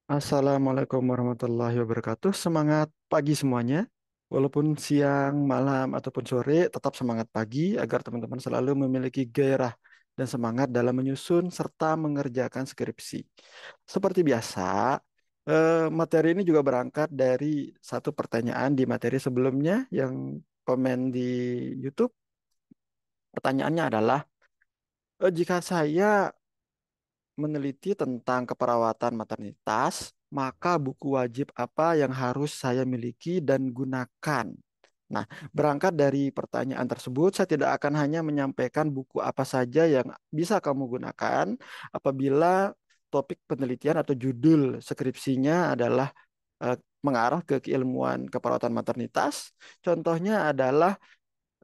Assalamualaikum warahmatullahi wabarakatuh. Semangat pagi semuanya. Walaupun siang, malam, ataupun sore, tetap semangat pagi agar teman-teman selalu memiliki gairah dan semangat dalam menyusun serta mengerjakan skripsi. Seperti biasa, materi ini juga berangkat dari satu pertanyaan di materi sebelumnya yang komen di YouTube. Pertanyaannya adalah, jika saya meneliti tentang keperawatan maternitas, maka buku wajib apa yang harus saya miliki dan gunakan? Nah, berangkat dari pertanyaan tersebut, saya tidak akan hanya menyampaikan buku apa saja yang bisa kamu gunakan apabila topik penelitian atau judul skripsinya adalah mengarah ke keilmuan keperawatan maternitas. Contohnya adalah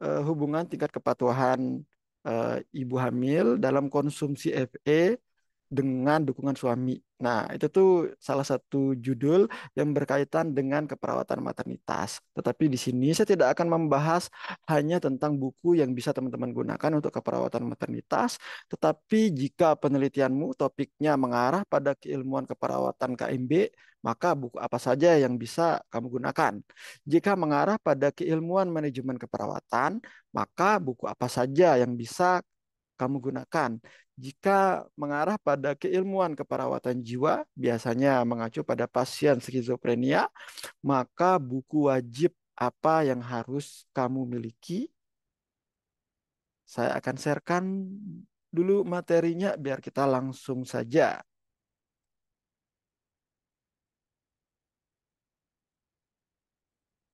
hubungan tingkat kepatuhan ibu hamil dalam konsumsi FE dengan dukungan suami. Nah, itu tuh salah satu judul yang berkaitan dengan keperawatan maternitas. Tetapi di sini saya tidak akan membahas hanya tentang buku yang bisa teman-teman gunakan untuk keperawatan maternitas, tetapi jika penelitianmu topiknya mengarah pada keilmuan keperawatan KMB, maka buku apa saja yang bisa kamu gunakan. Jika mengarah pada keilmuan manajemen keperawatan, maka buku apa saja yang bisa kamu gunakan. Jika mengarah pada keilmuan keperawatan jiwa, biasanya mengacu pada pasien skizofrenia, maka buku wajib apa yang harus kamu miliki? Saya akan sharekan dulu materinya biar kita langsung saja.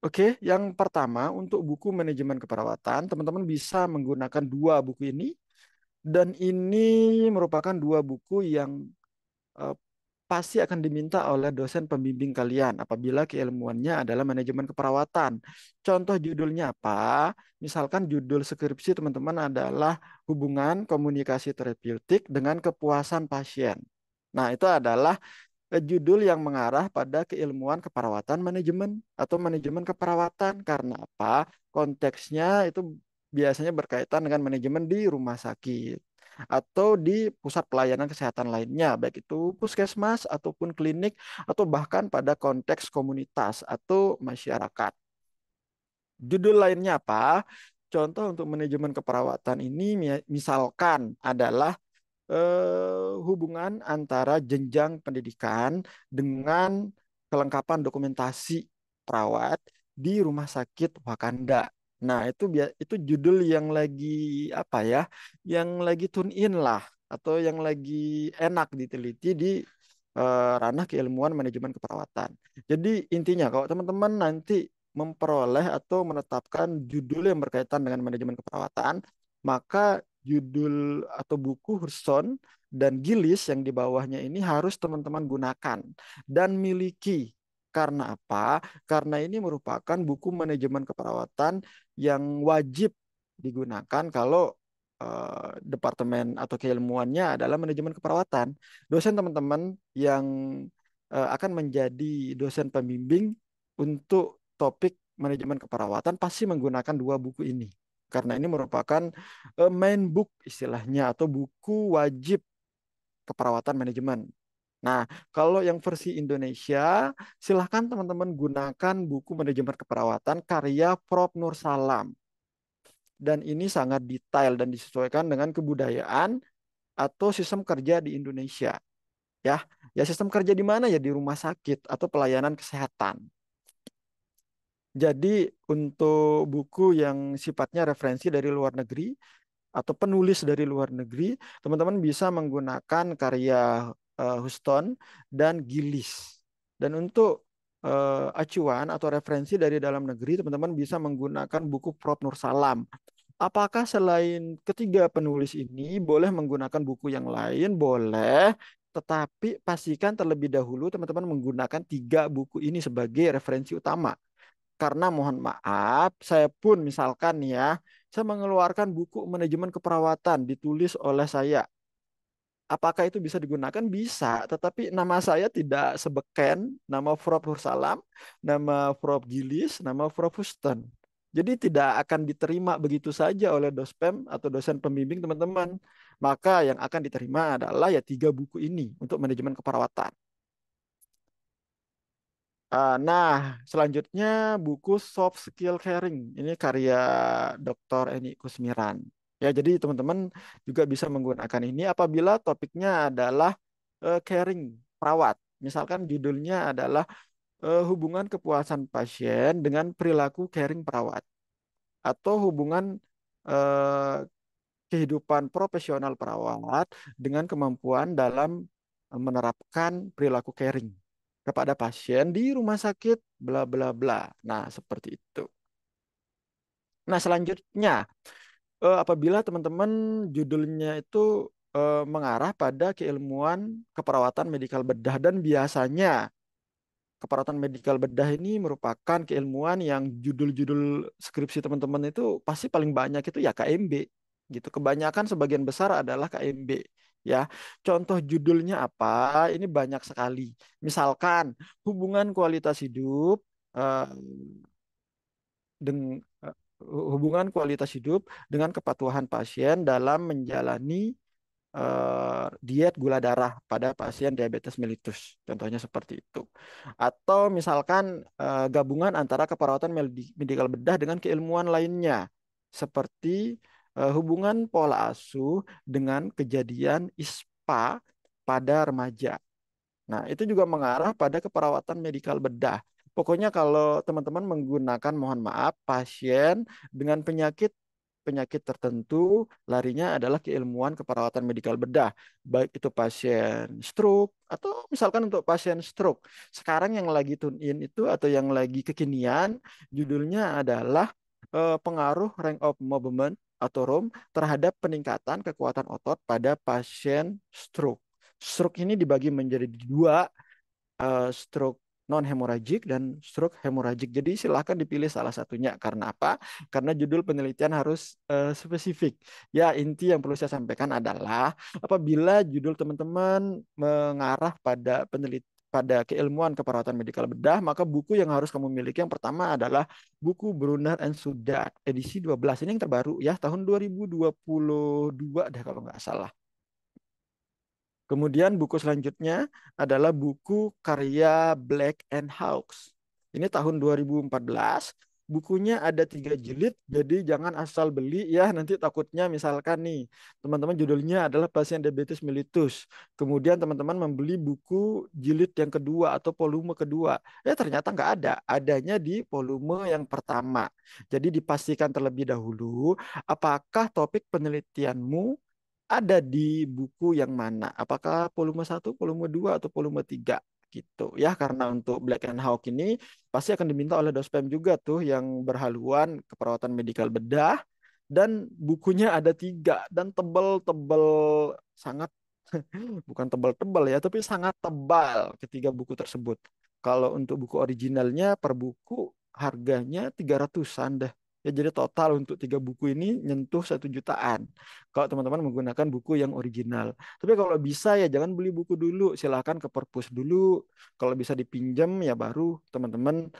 Oke, yang pertama untuk buku manajemen keperawatan, teman-teman bisa menggunakan dua buku ini. Dan ini merupakan dua buku yang eh, pasti akan diminta oleh dosen pembimbing kalian apabila keilmuannya adalah manajemen keperawatan. Contoh judulnya apa? Misalkan judul skripsi teman-teman adalah hubungan komunikasi terapeutik dengan kepuasan pasien. Nah, itu adalah judul yang mengarah pada keilmuan keperawatan manajemen atau manajemen keperawatan. Karena apa? Konteksnya itu biasanya berkaitan dengan manajemen di rumah sakit atau di pusat pelayanan kesehatan lainnya, baik itu puskesmas ataupun klinik atau bahkan pada konteks komunitas atau masyarakat. Judul lainnya apa? Contoh untuk manajemen keperawatan ini misalkan adalah hubungan antara jenjang pendidikan dengan kelengkapan dokumentasi perawat di Rumah Sakit Wakanda. Nah, itu judul yang lagi apa ya? Yang lagi tune in lah atau yang lagi enak diteliti di ranah keilmuan manajemen keperawatan. Jadi intinya kalau teman-teman nanti memperoleh atau menetapkan judul yang berkaitan dengan manajemen keperawatan, maka judul atau buku Hurson dan Gillis yang di bawahnya ini harus teman-teman gunakan dan miliki. Karena apa? Karena ini merupakan buku manajemen keperawatan yang wajib digunakan kalau departemen atau keilmuannya adalah manajemen keperawatan. Dosen teman-teman yang akan menjadi dosen pembimbing untuk topik manajemen keperawatan pasti menggunakan dua buku ini. Karena ini merupakan main book istilahnya atau buku wajib keperawatan manajemen. Nah, kalau yang versi Indonesia, silahkan teman-teman gunakan buku manajemen keperawatan karya Prof. Nur Salam. Dan ini sangat detail dan disesuaikan dengan kebudayaan atau sistem kerja di Indonesia. Ya, ya sistem kerja di mana ya di rumah sakit atau pelayanan kesehatan. Jadi untuk buku yang sifatnya referensi dari luar negeri atau penulis dari luar negeri, teman-teman bisa menggunakan karya Huston dan Gillis. Dan untuk acuan atau referensi dari dalam negeri, teman-teman bisa menggunakan buku Prof. Nur Salam. Apakah selain ketiga penulis ini boleh menggunakan buku yang lain? Boleh, tetapi pastikan terlebih dahulu teman-teman menggunakan tiga buku ini sebagai referensi utama. Karena mohon maaf, saya pun misalkan ya, saya mengeluarkan buku manajemen keperawatan ditulis oleh saya. Apakah itu bisa digunakan? Bisa, tetapi nama saya tidak sebeken nama Prof. Nursalam, nama Prof. Gilis, nama Prof. Huston. Jadi tidak akan diterima begitu saja oleh dospem atau dosen pembimbing teman-teman. Maka yang akan diterima adalah ya tiga buku ini untuk manajemen keperawatan. Nah, selanjutnya buku Soft Skill Caring. Ini karya Dr. Eni Kusmiran. Ya, jadi teman-teman juga bisa menggunakan ini apabila topiknya adalah caring, perawat. Misalkan judulnya adalah hubungan kepuasan pasien dengan perilaku caring perawat atau hubungan eh, kehidupan profesional perawat dengan kemampuan dalam menerapkan perilaku caring kepada pasien di rumah sakit bla bla bla. Nah, seperti itu. Nah, selanjutnya apabila teman-teman judulnya itu mengarah pada keilmuan keperawatan medikal bedah dan biasanya keperawatan medikal bedah ini merupakan keilmuan yang judul-judul skripsi teman-teman itu pasti paling banyak itu ya KMB gitu. Kebanyakan sebagian besar adalah KMB ya. Contoh judulnya apa? Ini banyak sekali. Misalkan hubungan kualitas hidup eh, deng- eh, hubungan kualitas hidup dengan kepatuhan pasien dalam menjalani diet gula darah pada pasien diabetes mellitus. Contohnya seperti itu. Atau misalkan gabungan antara keperawatan medikal bedah dengan keilmuan lainnya. Seperti hubungan pola asuh dengan kejadian ISPA pada remaja. Nah, itu juga mengarah pada keperawatan medikal bedah. Pokoknya kalau teman-teman menggunakan, mohon maaf, pasien dengan penyakit penyakit tertentu, larinya adalah keilmuan keperawatan medikal bedah. Baik itu pasien stroke atau misalkan untuk pasien stroke. Sekarang yang lagi tune in itu atau yang lagi kekinian, judulnya adalah pengaruh range of movement atau ROM terhadap peningkatan kekuatan otot pada pasien stroke. Stroke ini dibagi menjadi dua, stroke non hemoragik dan stroke hemoragik. Jadi silahkan dipilih salah satunya. Karena apa? Karena judul penelitian harus spesifik. Ya, inti yang perlu saya sampaikan adalah apabila judul teman-teman mengarah pada pada keilmuan keperawatan medikal bedah, maka buku yang harus kamu miliki yang pertama adalah buku Brunner and Sudar edisi 12. Ini yang terbaru ya, tahun 2022 deh kalau nggak salah. Kemudian buku selanjutnya adalah buku karya Black and Hawks. Ini tahun 2014. Bukunya ada 3 jilid, jadi jangan asal beli ya. Nanti takutnya misalkan nih, teman-teman judulnya adalah pasien diabetes mellitus. Kemudian teman-teman membeli buku jilid yang kedua atau volume kedua. Ternyata nggak ada. Adanya di volume yang pertama. Jadi dipastikan terlebih dahulu, apakah topik penelitianmu ada di buku yang mana? Apakah volume 1, volume 2, atau volume 3 gitu ya, karena untuk Black and Hawk ini pasti akan diminta oleh dospem juga tuh yang berhaluan keperawatan medikal bedah, dan bukunya ada 3 dan tebal-tebal sangat. Bukan tebal-tebal ya, tapi sangat tebal ketiga buku tersebut. Kalau untuk buku originalnya per buku harganya 300-an dah. Ya, jadi total untuk 3 buku ini nyentuh 1 jutaan. Kalau teman-teman menggunakan buku yang original. Tapi kalau bisa ya jangan beli buku dulu. Silahkan ke perpus dulu. Kalau bisa dipinjam ya baru teman-teman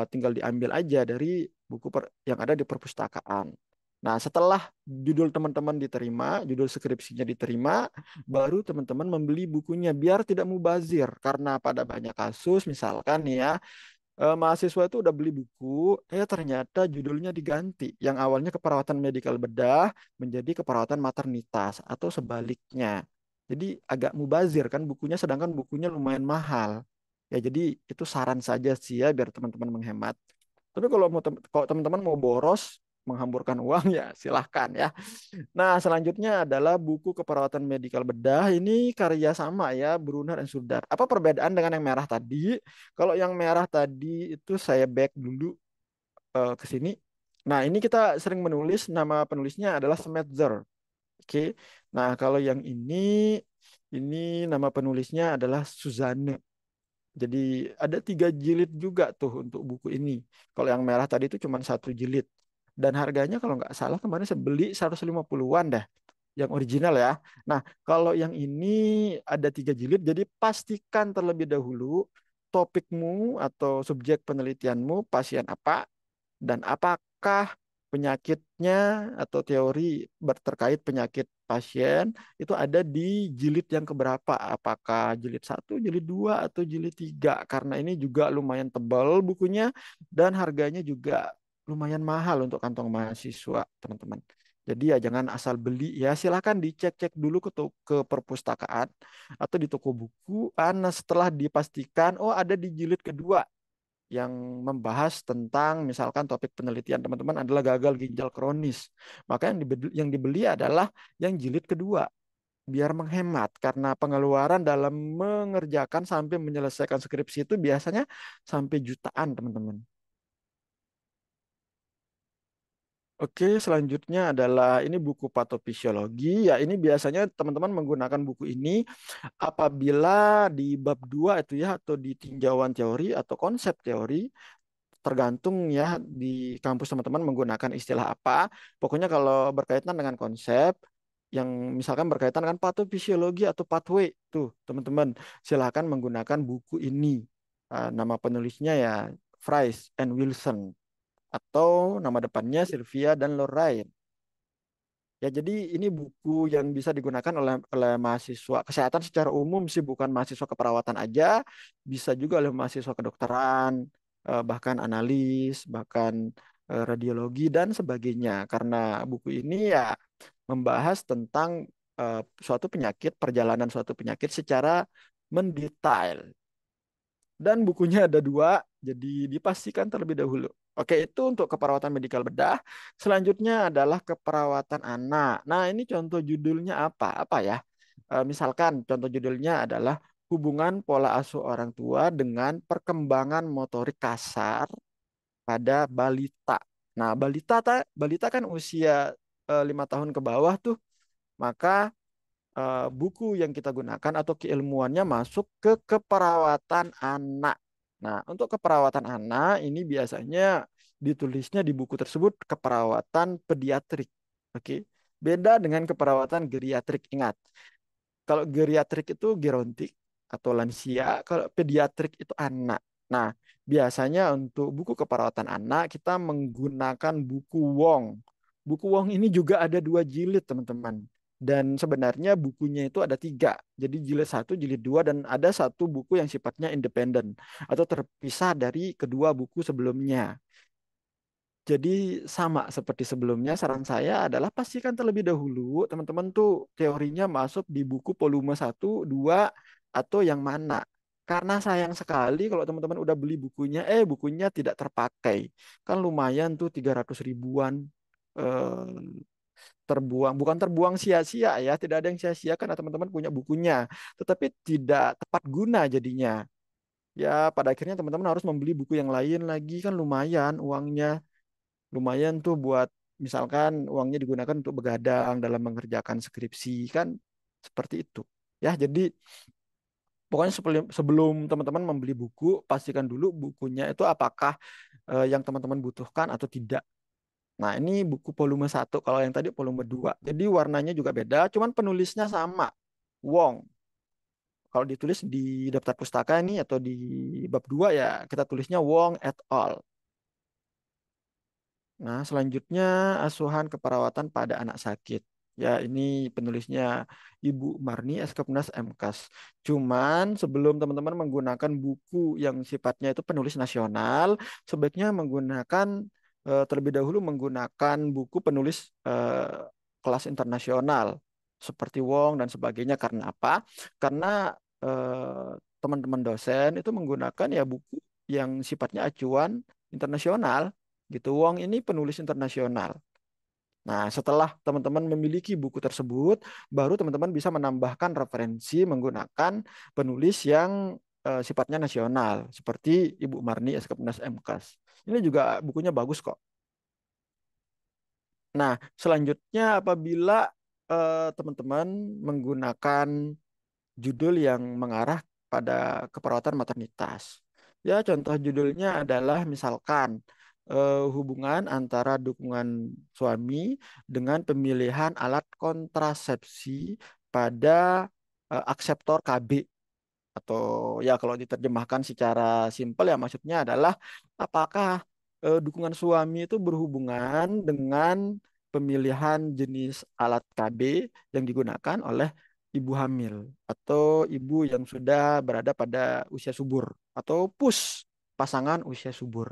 tinggal diambil aja dari buku yang ada di perpustakaan. Nah, setelah judul teman-teman diterima, judul skripsinya diterima, baru teman-teman membeli bukunya biar tidak mubazir. Karena pada banyak kasus, misalkan nih ya, mahasiswa itu udah beli buku, ternyata judulnya diganti. Yang awalnya keperawatan medikal bedah menjadi keperawatan maternitas atau sebaliknya. Jadi agak mubazir kan bukunya, sedangkan bukunya lumayan mahal. Ya, jadi itu saran saja sih ya biar teman-teman menghemat. Tapi kalau teman-teman mau boros, menghamburkan uang ya silahkan ya. Nah, selanjutnya adalah buku keperawatan medikal bedah. Ini karya sama ya, Brunner and Sudar. Apa perbedaan dengan yang merah tadi? Kalau yang merah tadi itu saya back dulu ke sini. Nah, ini kita sering menulis, nama penulisnya adalah Smetzer. Oke. Nah, kalau yang ini nama penulisnya adalah Suzanne. Jadi ada 3 jilid juga tuh untuk buku ini. Kalau yang merah tadi itu cuma 1 jilid. Dan harganya kalau nggak salah kemarin saya beli 150-an dah, yang original ya. Nah, kalau yang ini ada 3 jilid, jadi pastikan terlebih dahulu topikmu atau subjek penelitianmu pasien apa dan apakah penyakitnya atau teori terkait penyakit pasien itu ada di jilid yang keberapa? Apakah jilid satu, jilid dua, atau jilid tiga? Karena ini juga lumayan tebal bukunya dan harganya juga lumayan mahal untuk kantong mahasiswa, teman-teman. Jadi ya jangan asal beli ya, silahkan dicek-cek dulu ke perpustakaan atau di toko buku. Setelah dipastikan, oh ada di jilid kedua yang membahas tentang misalkan topik penelitian teman-teman adalah gagal ginjal kronis. Maka yang dibeli adalah yang jilid kedua biar menghemat karena pengeluaran dalam mengerjakan sampai menyelesaikan skripsi itu biasanya sampai jutaan, teman-teman. Oke, selanjutnya adalah ini buku patofisiologi. Ya, ini biasanya teman-teman menggunakan buku ini apabila di bab 2 itu ya atau di tinjauan teori atau konsep teori tergantung ya di kampus teman-teman menggunakan istilah apa. Pokoknya kalau berkaitan dengan konsep yang misalkan berkaitan dengan patofisiologi atau pathway tuh teman-teman silahkan menggunakan buku ini. Nama penulisnya ya Fries and Wilson atau nama depannya Sylvia dan Lorraine. Ya, jadi ini buku yang bisa digunakan oleh mahasiswa kesehatan secara umum sih, bukan mahasiswa keperawatan aja, bisa juga oleh mahasiswa kedokteran, bahkan analis, bahkan radiologi dan sebagainya. Karena buku ini ya membahas tentang suatu penyakit, perjalanan suatu penyakit secara mendetail. Dan bukunya ada dua, jadi dipastikan terlebih dahulu. Oke, itu untuk keperawatan medikal bedah. Selanjutnya adalah keperawatan anak. Nah, ini contoh judulnya apa? Apa ya? Misalkan contoh judulnya adalah hubungan pola asuh orang tua dengan perkembangan motorik kasar pada balita. Nah, balita kan usia 5 tahun ke bawah tuh, maka buku yang kita gunakan atau keilmuannya masuk ke keperawatan anak. Nah, untuk keperawatan anak ini biasanya ditulisnya di buku tersebut keperawatan pediatrik. Oke. Beda dengan keperawatan geriatrik. Ingat, kalau geriatrik itu gerontik atau lansia, kalau pediatrik itu anak. Nah, biasanya untuk buku keperawatan anak kita menggunakan buku Wong. Buku Wong ini juga ada dua jilid, teman-teman. Dan sebenarnya bukunya itu ada tiga. Jadi jilid satu, jilid dua, dan ada satu buku yang sifatnya independen atau terpisah dari kedua buku sebelumnya. Jadi sama seperti sebelumnya, saran saya adalah pastikan terlebih dahulu teman-teman tuh teorinya masuk di buku volume satu, 2, atau yang mana. Karena sayang sekali kalau teman-teman udah beli bukunya, bukunya tidak terpakai. Kan lumayan tuh 300 ribuan eh, terbuang. Bukan terbuang sia-sia ya, tidak ada yang sia-sia karena teman-teman punya bukunya. Tetapi tidak tepat guna jadinya. Ya pada akhirnya teman-teman harus membeli buku yang lain lagi, kan lumayan uangnya. Lumayan tuh buat misalkan uangnya digunakan untuk begadang dalam mengerjakan skripsi kan seperti itu. Ya, jadi pokoknya sebelum sebelum teman-teman membeli buku, pastikan dulu bukunya itu apakah yang teman-teman butuhkan atau tidak. Nah, ini buku volume satu, kalau yang tadi volume 2. Jadi warnanya juga beda, cuman penulisnya sama. Wong. Kalau ditulis di daftar pustaka ini atau di bab 2 ya kita tulisnya Wong et al. Nah, selanjutnya asuhan keperawatan pada anak sakit. Ya, ini penulisnya Ibu Marni Eskepnas MKes. Cuman sebelum teman-teman menggunakan buku yang sifatnya itu penulis nasional, sebaiknya menggunakan terlebih dahulu menggunakan buku penulis kelas internasional seperti Wong dan sebagainya. Karena apa? Karena teman-teman dosen itu menggunakan ya buku yang sifatnya acuan internasional gitu. Wong ini penulis internasional. Nah, setelah teman-teman memiliki buku tersebut, baru teman-teman bisa menambahkan referensi menggunakan penulis yang sifatnya nasional, seperti Ibu Marni Eskepnas MKes. Ini juga bukunya bagus kok. Nah, selanjutnya apabila teman-teman menggunakan judul yang mengarah pada keperawatan maternitas. Ya, contoh judulnya adalah misalkan hubungan antara dukungan suami dengan pemilihan alat kontrasepsi pada akseptor KB atau ya kalau diterjemahkan secara simpel ya maksudnya adalah apakah dukungan suami itu berhubungan dengan pemilihan jenis alat KB yang digunakan oleh ibu hamil atau ibu yang sudah berada pada usia subur atau PUS, pasangan usia subur.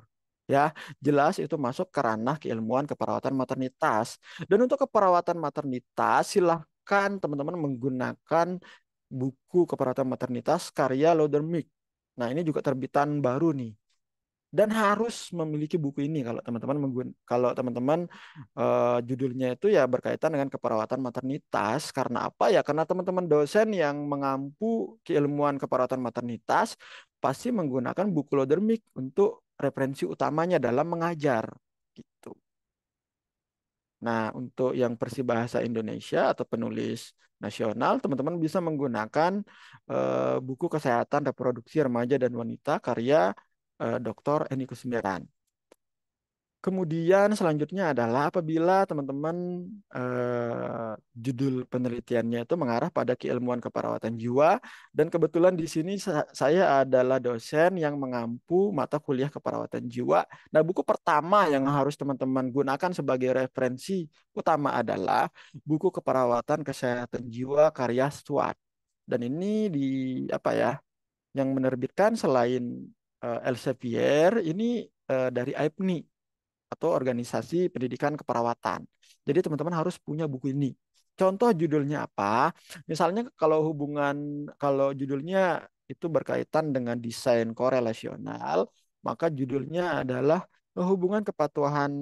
Ya, jelas itu masuk ke ranah keilmuan keperawatan maternitas. Dan untuk keperawatan maternitas, silahkan teman-teman menggunakan buku keperawatan maternitas karya Laudermic. Nah, ini juga terbitan baru nih. Dan harus memiliki buku ini kalau teman-teman judulnya itu ya berkaitan dengan keperawatan maternitas. Karena apa ya? Karena teman-teman dosen yang mengampu keilmuan keperawatan maternitas pasti menggunakan buku Laudermic untuk referensi utamanya dalam mengajar gitu. Nah, untuk yang persibahasa Indonesia atau penulis nasional, teman-teman bisa menggunakan buku kesehatan reproduksi remaja dan wanita karya Dr. Eni Kusmiran. Kemudian selanjutnya adalah apabila teman-teman judul penelitiannya itu mengarah pada keilmuan keperawatan jiwa dan kebetulan di sini saya adalah dosen yang mengampu mata kuliah keperawatan jiwa. Nah, buku pertama yang harus teman-teman gunakan sebagai referensi utama adalah buku keperawatan kesehatan jiwa karya Stuart. Dan ini di apa ya? Yang menerbitkan selain Elsevier ini dari AIPNI atau organisasi pendidikan keperawatan. Jadi teman-teman harus punya buku ini. Contoh judulnya apa? Misalnya kalau judulnya itu berkaitan dengan desain korelasional, maka judulnya adalah hubungan kepatuhan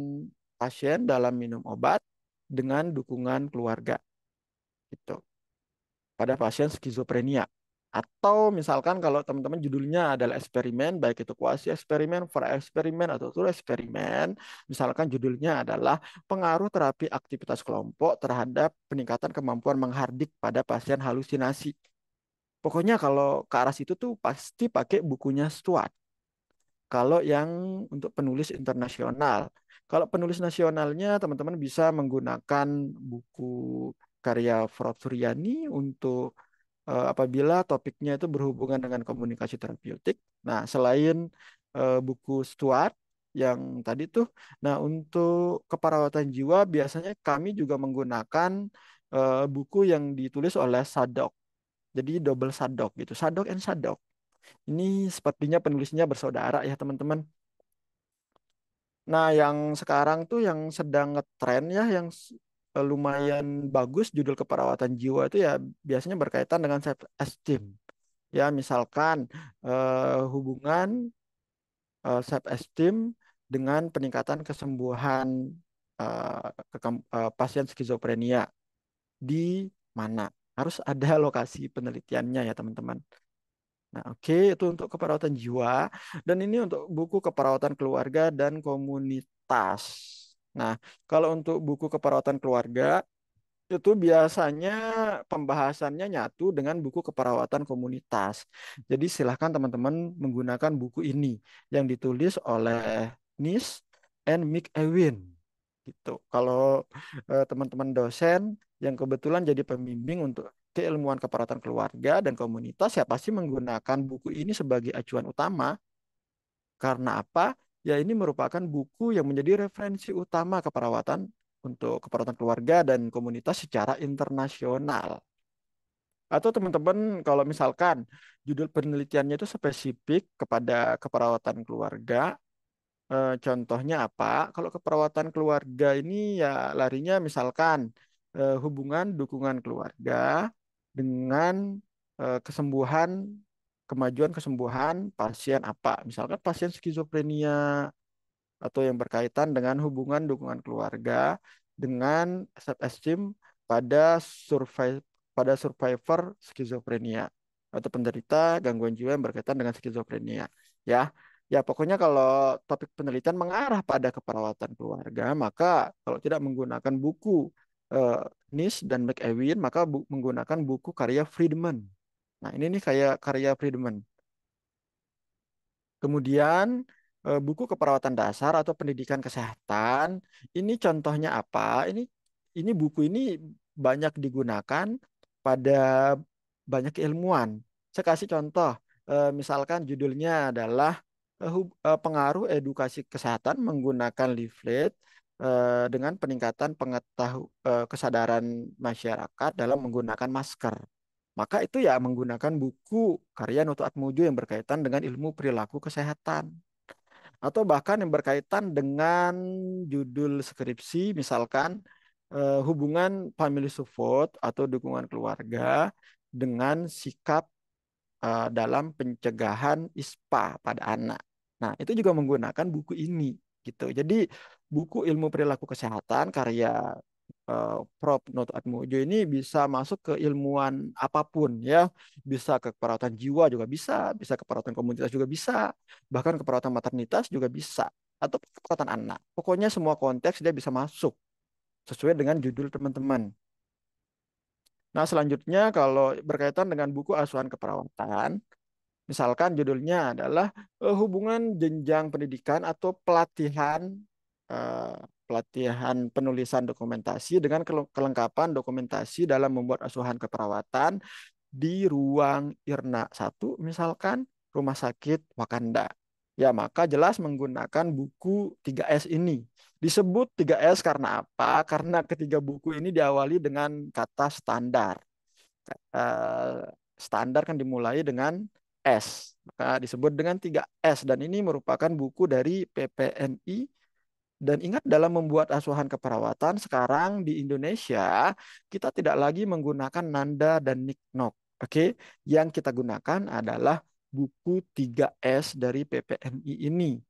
pasien dalam minum obat dengan dukungan keluarga. Gitu pada pasien skizofrenia. Atau misalkan kalau teman-teman judulnya adalah eksperimen, baik itu kuasi eksperimen, for eksperimen, atau tour eksperimen, misalkan judulnya adalah pengaruh terapi aktivitas kelompok terhadap peningkatan kemampuan menghardik pada pasien halusinasi. Pokoknya kalau ke arah situ tuh pasti pakai bukunya Stuart. Kalau yang untuk penulis internasional. Kalau penulis nasionalnya, teman-teman bisa menggunakan buku karya Frod Suryani untuk apabila topiknya itu berhubungan dengan komunikasi terapeutik. Nah, selain buku Stuart yang tadi tuh, nah untuk keperawatan jiwa biasanya kami juga menggunakan buku yang ditulis oleh Sadok. Jadi double Sadok gitu, Sadok and Sadok. Ini sepertinya penulisnya bersaudara ya teman-teman. Nah, yang sekarang tuh yang sedang ngetren ya, yang lumayan bagus judul keperawatan jiwa itu ya biasanya berkaitan dengan self esteem. Ya, misalkan hubungan self esteem dengan peningkatan kesembuhan pasien skizofrenia di mana? Harus ada lokasi penelitiannya ya, teman-teman. Nah, oke, itu untuk keperawatan jiwa dan ini untuk buku keperawatan keluarga dan komunitas. Nah, kalau untuk buku keperawatan keluarga itu biasanya pembahasannya nyatu dengan buku keperawatan komunitas. Jadi silahkan teman-teman menggunakan buku ini yang ditulis oleh Nis and Mick Ewin. Gitu. Kalau teman-teman dosen yang kebetulan jadi pembimbing untuk keilmuan keperawatan keluarga dan komunitas ya pasti menggunakan buku ini sebagai acuan utama. Karena apa? Ya ini merupakan buku yang menjadi referensi utama keperawatan untuk keperawatan keluarga dan komunitas secara internasional. Atau teman-teman kalau misalkan judul penelitiannya itu spesifik kepada keperawatan keluarga, contohnya apa? Kalau keperawatan keluarga ini ya larinya misalkan hubungan dukungan keluarga dengan kesembuhan, kemajuan kesembuhan pasien apa? Misalkan pasien skizofrenia atau yang berkaitan dengan hubungan dukungan keluarga dengan self esteem pada survivor skizofrenia atau penderita gangguan jiwa yang berkaitan dengan skizofrenia. Ya, ya pokoknya kalau topik penelitian mengarah pada keperawatan keluarga, maka kalau tidak menggunakan buku eh, Nis dan McEwin, maka menggunakan buku karya Friedman. Nah, ini nih kayak karya Friedman. Kemudian buku keperawatan dasar atau pendidikan kesehatan, ini contohnya apa? Ini buku ini banyak digunakan pada banyak keilmuan. Saya kasih contoh, misalkan judulnya adalah pengaruh edukasi kesehatan menggunakan leaflet dengan peningkatan kesadaran masyarakat dalam menggunakan masker. Maka itu ya menggunakan buku karya Noto Atmojo yang berkaitan dengan ilmu perilaku kesehatan. Atau bahkan yang berkaitan dengan judul skripsi, misalkan hubungan family support atau dukungan keluarga dengan sikap dalam pencegahan ISPA pada anak. Nah, itu juga menggunakan buku ini gitu. Jadi buku ilmu perilaku kesehatan karya Prof. Noto Atmojo ini bisa masuk ke ilmuwan apapun ya. Bisa ke keperawatan jiwa juga bisa, bisa keperawatan komunitas juga bisa, bahkan keperawatan maternitas juga bisa atau keperawatan anak. Pokoknya semua konteks dia bisa masuk sesuai dengan judul teman-teman. Nah, selanjutnya kalau berkaitan dengan buku asuhan keperawatan, misalkan judulnya adalah hubungan jenjang pendidikan atau eh, pelatihan penulisan dokumentasi dengan kelengkapan dokumentasi dalam membuat asuhan keperawatan di ruang IRNA 1, misalkan Rumah Sakit Wakanda. Ya, maka jelas menggunakan buku 3S ini. Disebut 3S karena apa? Karena ketiga buku ini diawali dengan kata standar. eh, Standar kan dimulai dengan S, maka disebut dengan 3S dan ini merupakan buku dari PPNI. Dan ingat dalam membuat asuhan keperawatan sekarang di Indonesia kita tidak lagi menggunakan Nanda dan Niknok. Oke, yang kita gunakan adalah buku 3S dari PPNI ini.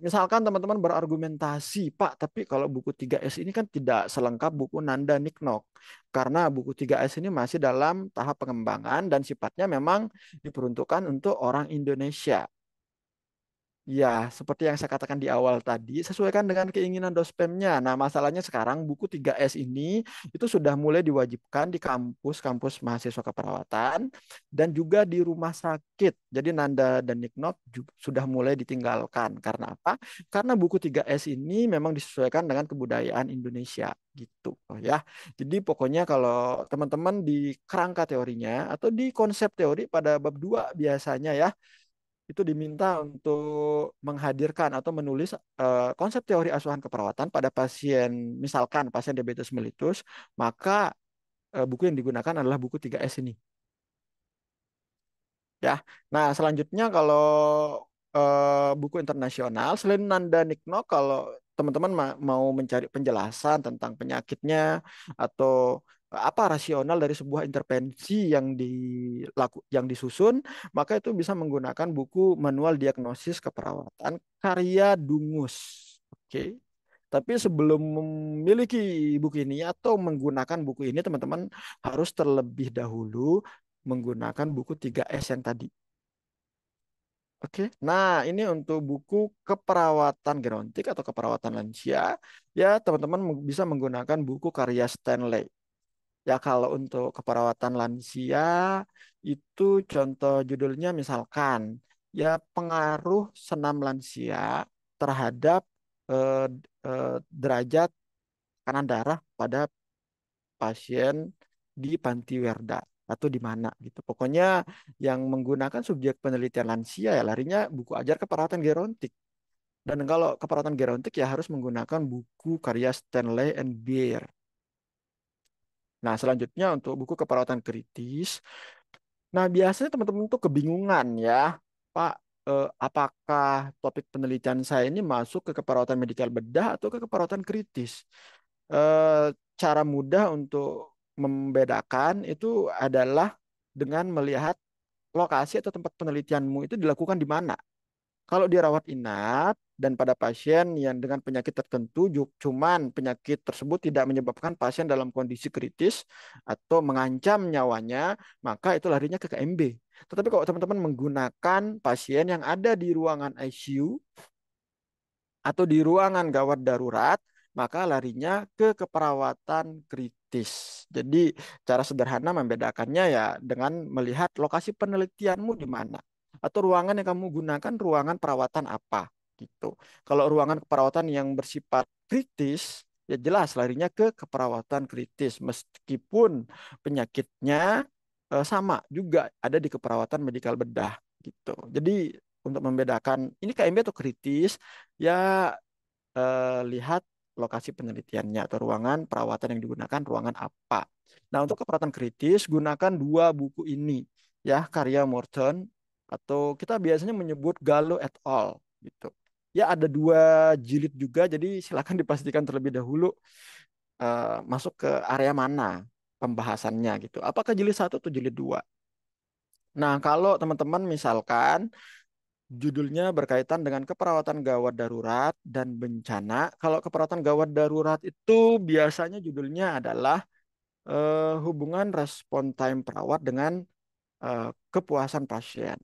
Misalkan teman-teman berargumentasi, Pak, tapi kalau buku 3S ini kan tidak selengkap buku Nanda Niknok. Karena buku 3S ini masih dalam tahap pengembangan dan sifatnya memang diperuntukkan untuk orang Indonesia. Ya, seperti yang saya katakan di awal tadi, sesuaikan dengan keinginan dospemnya. Nah, masalahnya sekarang buku 3S ini itu sudah mulai diwajibkan di kampus-kampus mahasiswa keperawatan dan juga di rumah sakit. Jadi Nanda dan Niknot sudah mulai ditinggalkan. Karena apa? Karena buku 3S ini memang disesuaikan dengan kebudayaan Indonesia gitu. Oh ya. Jadi pokoknya kalau teman-teman di kerangka teorinya atau di konsep teori pada bab 2 biasanya ya itu diminta untuk menghadirkan atau menulis konsep teori asuhan keperawatan pada pasien, misalkan pasien diabetes mellitus, maka buku yang digunakan adalah buku 3S ini. Ya. Nah, selanjutnya kalau buku internasional, selain Nanda Nikno, kalau teman-teman mau mencari penjelasan tentang penyakitnya atau apa rasional dari sebuah intervensi yang disusun, maka itu bisa menggunakan buku Manual Diagnosis Keperawatan karya Dungus. Oke. Tapi sebelum memiliki buku ini atau menggunakan buku ini, teman-teman harus terlebih dahulu menggunakan buku 3S yang tadi. Oke, nah ini untuk buku keperawatan gerontik atau keperawatan lansia, ya teman-teman bisa menggunakan buku karya Stanley. Ya kalau untuk keperawatan lansia itu contoh judulnya misalkan ya pengaruh senam lansia terhadap eh, derajat tekanan darah pada pasien di panti Werda atau di mana gitu. Pokoknya yang menggunakan subjek penelitian lansia ya larinya buku ajar keperawatan gerontik. Dan kalau keperawatan gerontik ya harus menggunakan buku karya Stanley and Beer. Nah, selanjutnya untuk buku keperawatan kritis. Nah, biasanya teman-teman tuh kebingungan ya, Pak, apakah topik penelitian saya ini masuk ke keperawatan medikal bedah atau ke keperawatan kritis? Cara mudah untuk membedakan itu adalah dengan melihat lokasi atau tempat penelitianmu itu dilakukan di mana. Kalau dirawat inap dan pada pasien yang dengan penyakit tertentu, cuman penyakit tersebut tidak menyebabkan pasien dalam kondisi kritis atau mengancam nyawanya, maka itu larinya ke KMB. Tetapi kalau teman-teman menggunakan pasien yang ada di ruangan ICU atau di ruangan gawat darurat, maka larinya ke keperawatan kritis. Jadi cara sederhana membedakannya ya dengan melihat lokasi penelitianmu di mana atau ruangan yang kamu gunakan ruangan perawatan apa gitu. Kalau ruangan perawatan yang bersifat kritis, ya jelas larinya ke keperawatan kritis meskipun penyakitnya sama juga ada di keperawatan medikal bedah gitu. Jadi untuk membedakan ini KMB atau kritis, ya lihat lokasi penelitiannya atau ruangan perawatan yang digunakan ruangan apa. Nah, untuk keperawatan kritis gunakan dua buku ini ya, karya Morton atau kita biasanya menyebut Gallo et al. Gitu. Ya, ada dua jilid juga, jadi silakan dipastikan terlebih dahulu masuk ke area mana pembahasannya gitu. Apakah jilid satu atau jilid dua? Nah, kalau teman-teman misalkan judulnya berkaitan dengan keperawatan gawat darurat dan bencana. Kalau keperawatan gawat darurat itu biasanya judulnya adalah hubungan respon time perawat dengan kepuasan pasien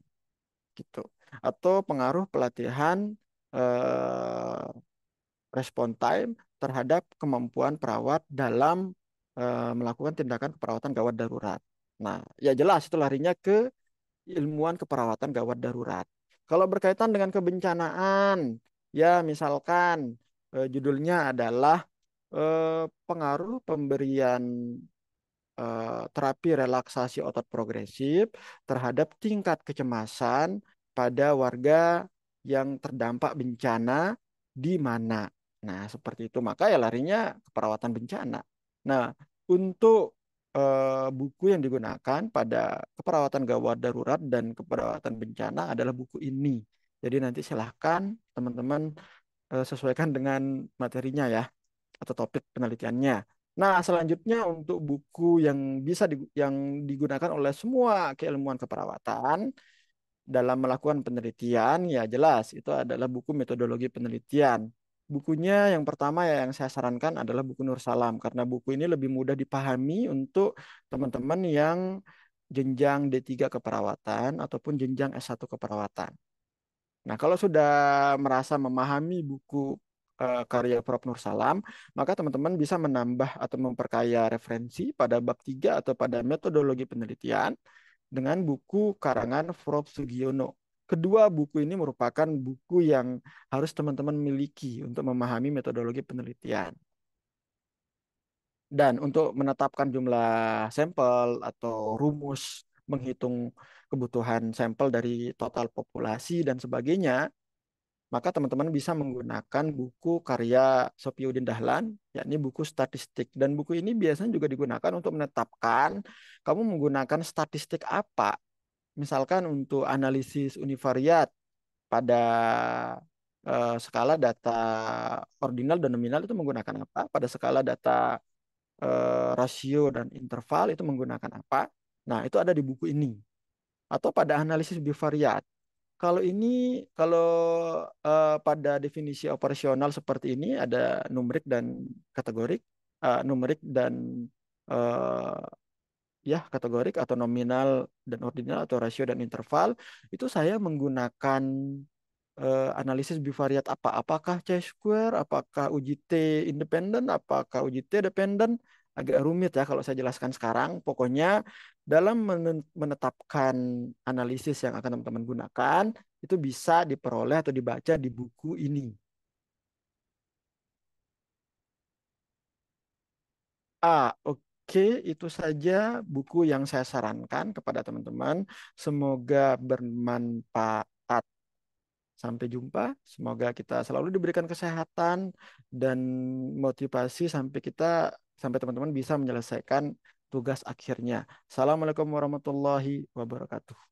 gitu. Atau pengaruh pelatihan eh, respon time terhadap kemampuan perawat dalam melakukan tindakan keperawatan gawat darurat. Nah, ya jelas itu larinya ke ilmuwan keperawatan gawat darurat. Kalau berkaitan dengan kebencanaan, ya misalkan judulnya adalah pengaruh pemberian terapi relaksasi otot progresif terhadap tingkat kecemasan pada warga yang terdampak bencana di mana. Nah, seperti itu. Maka ya larinya ke perawatan bencana. Nah, untuk buku yang digunakan pada keperawatan gawat darurat dan keperawatan bencana adalah buku ini. Jadi nanti silahkan teman-teman sesuaikan dengan materinya ya atau topik penelitiannya. Nah, selanjutnya untuk buku yang yang digunakan oleh semua keilmuan keperawatan dalam melakukan penelitian, ya jelas itu adalah buku metodologi penelitian. Bukunya yang pertama ya yang saya sarankan adalah buku Nur Salam karena buku ini lebih mudah dipahami untuk teman-teman yang jenjang D3 keperawatan ataupun jenjang S1 keperawatan. Nah, kalau sudah merasa memahami buku karya Prof. Nur Salam, maka teman-teman bisa menambah atau memperkaya referensi pada bab 3 atau pada metodologi penelitian dengan buku karangan Prof. Sugiono. Kedua buku ini merupakan buku yang harus teman-teman miliki untuk memahami metodologi penelitian. Dan untuk menetapkan jumlah sampel atau rumus menghitung kebutuhan sampel dari total populasi dan sebagainya, maka teman-teman bisa menggunakan buku karya Sofiuddin Dahlan, yakni buku statistik. Dan buku ini biasanya juga digunakan untuk menetapkan kamu menggunakan statistik apa. Misalkan untuk analisis univariat pada skala data ordinal dan nominal itu menggunakan apa, pada skala data rasio dan interval itu menggunakan apa. Nah, itu ada di buku ini. Atau pada analisis bivariat. Kalau ini, kalau pada definisi operasional seperti ini ada numerik dan kategorik, numerik dan eh, ya kategorik atau nominal dan ordinal atau rasio dan interval, itu saya menggunakan analisis bivariat apa? Apakah chi-square, apakah UJT independen, apakah UJT dependen? Agak rumit ya kalau saya jelaskan sekarang. Pokoknya dalam menetapkan analisis yang akan teman-teman gunakan, itu bisa diperoleh atau dibaca di buku ini. Oke, itu saja buku yang saya sarankan kepada teman-teman. Semoga bermanfaat. Sampai jumpa. Semoga kita selalu diberikan kesehatan dan motivasi sampai teman-teman bisa menyelesaikan tugas akhirnya. Assalamualaikum warahmatullahi wabarakatuh.